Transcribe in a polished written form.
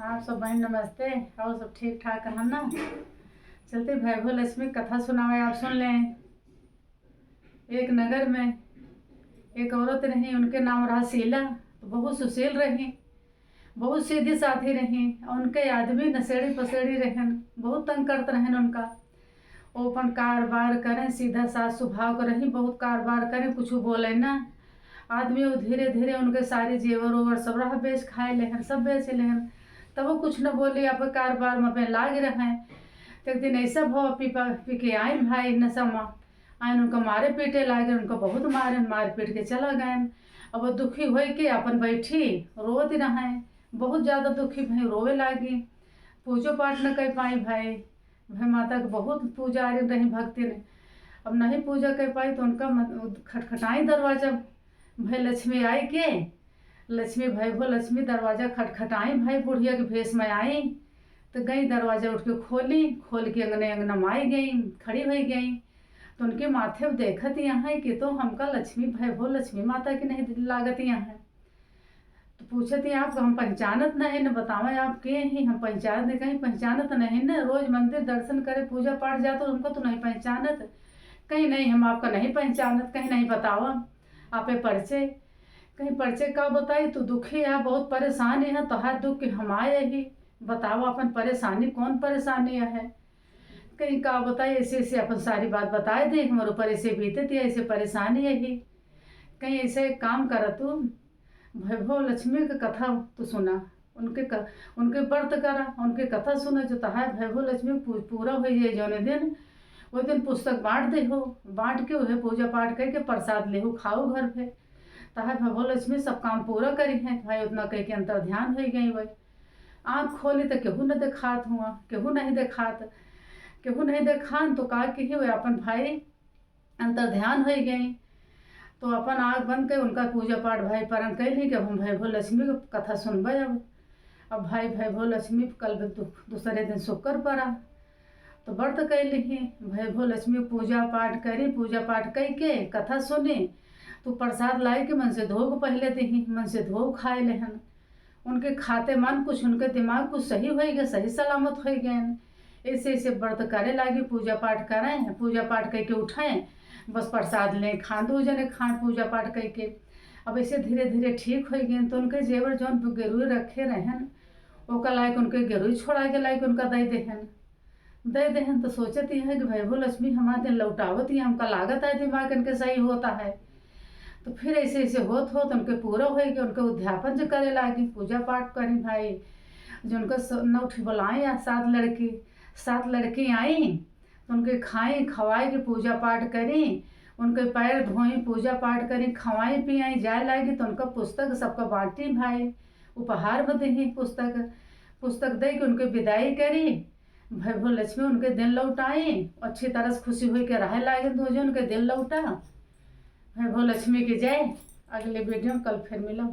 आप सब बहन नमस्ते। और सब ठीक ठाक है ना। चलते वैभव लक्ष्मी कथा सुनावे, आप सुन लें। एक नगर में एक औरत रही, उनके नाम रहा शीला। तो बहुत सुशील रही, बहुत सीधी साथी रही। उनके आदमी नशेड़ी पसेड़ी रहन, बहुत तंग करते रहन उनका। वो अपन कारोबार करें, सीधा साथ स्वभाव का रही, बहुत कारोबार करें, कुछ बोले ना। आदमी वो धीरे धीरे उनके सारे जेवर ओवर सब रहा बेच खाए लेहन, सब बेच लेहन। तब वो कुछ न बोली, आप कारोबार में अपने लाग रहे। तो एक दिन ऐसा भाव पी के आए भाई नशा में आयन, उनका मारे पीटे लागे, उनको बहुत मारे, मार पीट के चला गए। अब वो दुखी हो के अपन बैठी रोती रहे, बहुत ज़्यादा दुखी भाई, रोवे लागी। पूजो पाठ न कर पाई भाई माता की बहुत पूजा आ रही भक्ति ने। अब नहीं पूजा कर पाई तो उनका खटखटाई दरवाजा। भाई लक्ष्मी आई के, लक्ष्मी भाई वो लक्ष्मी दरवाजा खटखटाई भाई, बुढ़िया के भेष में आई। तो गई दरवाजा उठ के खोल के अंगना में आई गई, खड़ी हो गई। तो उनके माथे अब देखत यहाँ कि तो हमका लक्ष्मी भाई वो लक्ष्मी माता की नहीं लागत यहाँ। तो पूछत आप हम पहचानत नहीं न, बतावे आप के ही हम पहचान कहीं पहचानत नहीं न। रोज मंदिर दर्शन करे पूजा पाठ जाते तो हमको तो नहीं पहचानत। कहीं नहीं हम आपका नहीं पहचानत, कहीं नहीं बतावा आपे परिचय, कहीं परिचय का बताई। तो दुखी है, बहुत परेशानी है, तो हर दुख हमारे ही बताओ अपन परेशानी, कौन परेशानी है। कहीं का बताई, ऐसे ऐसे अपन सारी बात बताए दे, हमारे ऊपर ऐसे बीते थी, ऐसे परेशानी है ही। कहीं ऐसे काम कर तू वैभव लक्ष्मी की कथा तो सुना, उनके व्रत करा, उनके कथा सुना जो तहा वैभव लक्ष्मी पूरा हो जाए जौने दिन, वो दिन पुस्तक बांट दे हो, बांट के वह पूजा पाठ करके प्रसाद ले हो खाओ घर पे। तहा वैभव लक्ष्मी सब काम पूरा करी है भाई। उतना कह के अंतर ध्यान हो गई वही। आँख खोली तो केहू न देखात हुआ, केहू नहीं देखान तो का कि हुए अपन भाई अंतर ध्यान हो गई। तो अपन आँख बंद कर उनका पूजा पाठ भाई परन कैली कि हम वैभव लक्ष्मी की कथा सुनबे। अब भाई वैभव लक्ष्मी कल दूसरे दिन शुक्र पड़ा तो व्रत कैली ही वैभव लक्ष्मी पूजा पाठ करी, पूजा पाठ कई के कथा सुनी। तो प्रसाद लाई के मन से धो पहले दी, मन से धो खाए लेहन। उनके खाते मन कुछ, उनके दिमाग कुछ सही हो गए, सही सलामत हो गए। ऐसे ऐसे व्रत करे लागी, पूजा पाठ करें, पूजा पाठ करके उठाएं, बस प्रसाद लें, खान दो जने खान पूजा पाठ करके। अब ऐसे धीरे धीरे ठीक हो गए। तो उनके जेवर जौन गिरुई रखे रहन ओका लायक उनके गिरुई छोड़ा के लायक उनका दे देहन। तो सोचती है कि वैभव लक्ष्मी हमारे दिन लौटावत ही, हमका लागत है दिमाग इनके सही होता है। तो फिर ऐसे ऐसे होत उनके पूरा हो गए, उनके उद्यापन जो करे लागी, पूजा पाठ करी भाई। जो उनको 9 बुलाए या 7 लड़की आई तो उनके खाई खवाई के पूजा पाठ करी, उनके पैर धोई पूजा पाठ करी, खवाई पियाई जाए लागी। तो उनका पुस्तक सबका बांटी भाई, उपहार में दी पुस्तक दे के उनके विदाई करी। वैभव लक्ष्मी उनके दिन लौटाई, अच्छी तरह से खुशी हुई के रह लागे, तो जो उनके दिन लौटा। वैभव लक्ष्मी की जय। अगले वीडियो में कल फिर मिलो।